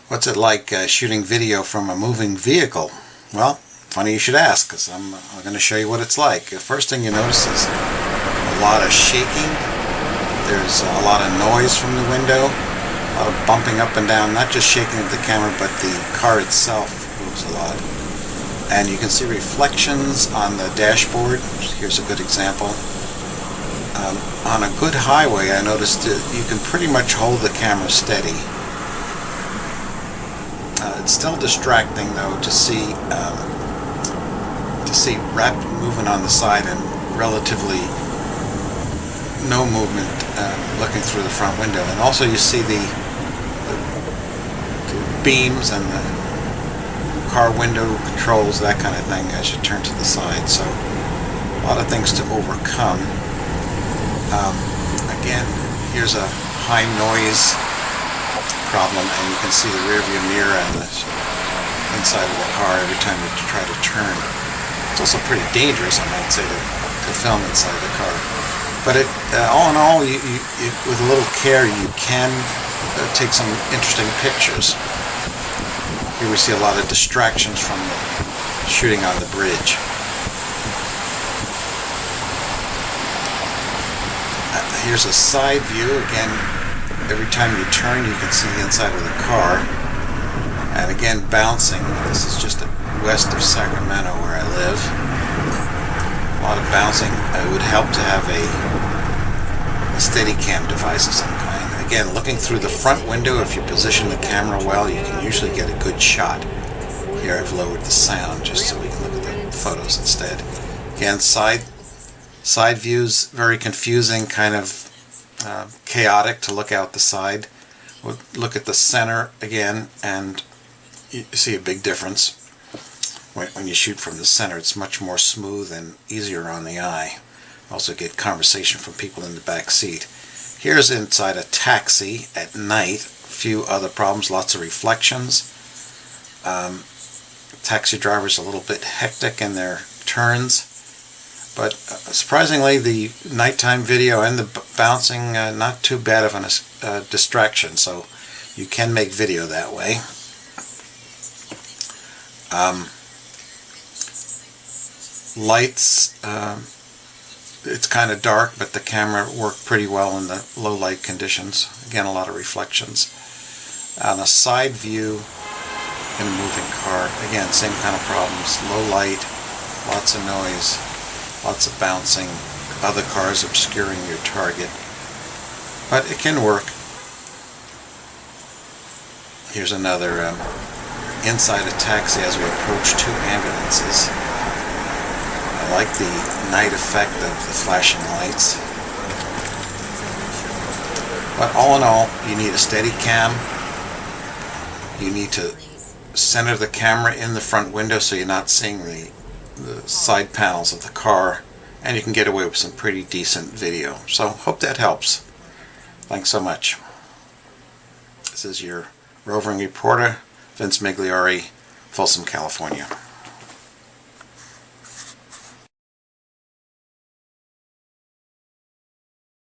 What's it like shooting video from a moving vehicle? Well, funny you should ask, because I'm going to show you what it's like. The first thing you notice is a lot of shaking. There's a lot of noise from the window, a lot of bumping up and down, not just shaking of the camera, but the car itself moves a lot. And you can see reflections on the dashboard. Here's a good example. On a good highway, I noticed that you can pretty much hold the camera steady. It's still distracting though to see rapid movement on the side and relatively no movement looking through the front window. And also you see the beams and the car window controls, that kind of thing, as you turn to the side. So a lot of things to overcome. Again, here's a high noise problem, and you can see the rear view mirror and the inside of the car every time you try to turn. It's also pretty dangerous, I might say, to film inside the car. But all in all, with a little care, you can take some interesting pictures. Here we see a lot of distractions from shooting on the bridge. Here's a side view. Again, every time you turn, you can see the inside of the car. And again, bouncing. This is just west of Sacramento, where I live. A lot of bouncing. It would help to have a Steadicam device of some kind. Again, looking through the front window, if you position the camera well, you can usually get a good shot. Here I've lowered the sound just so we can look at the photos instead. Again, side views, very confusing, kind of chaotic to look out the side. We'll look at the center again, and you see a big difference. When you shoot from the center, it's much more smooth and easier on the eye. Also get conversation from people in the back seat. Here's inside a taxi at night. A few other problems, lots of reflections. Taxi drivers a little bit hectic in their turns. But surprisingly, the nighttime video and the bouncing, not too bad of a distraction, so you can make video that way. Lights, it's kind of dark, but the camera worked pretty well in the low light conditions. Again, a lot of reflections. On a side view in a moving car, again, same kind of problems. Low light, lots of noise. Lots of bouncing, other cars obscuring your target, but it can work. Here's another inside a taxi as we approach two ambulances. I like the night effect of the flashing lights. But all in all, you need a Steadicam. You need to center the camera in the front window so you're not seeing the side panels of the car, and you can get away with some pretty decent video. So hope that helps. Thanks so much. This is your roving reporter, Vince Migliore, Folsom, California.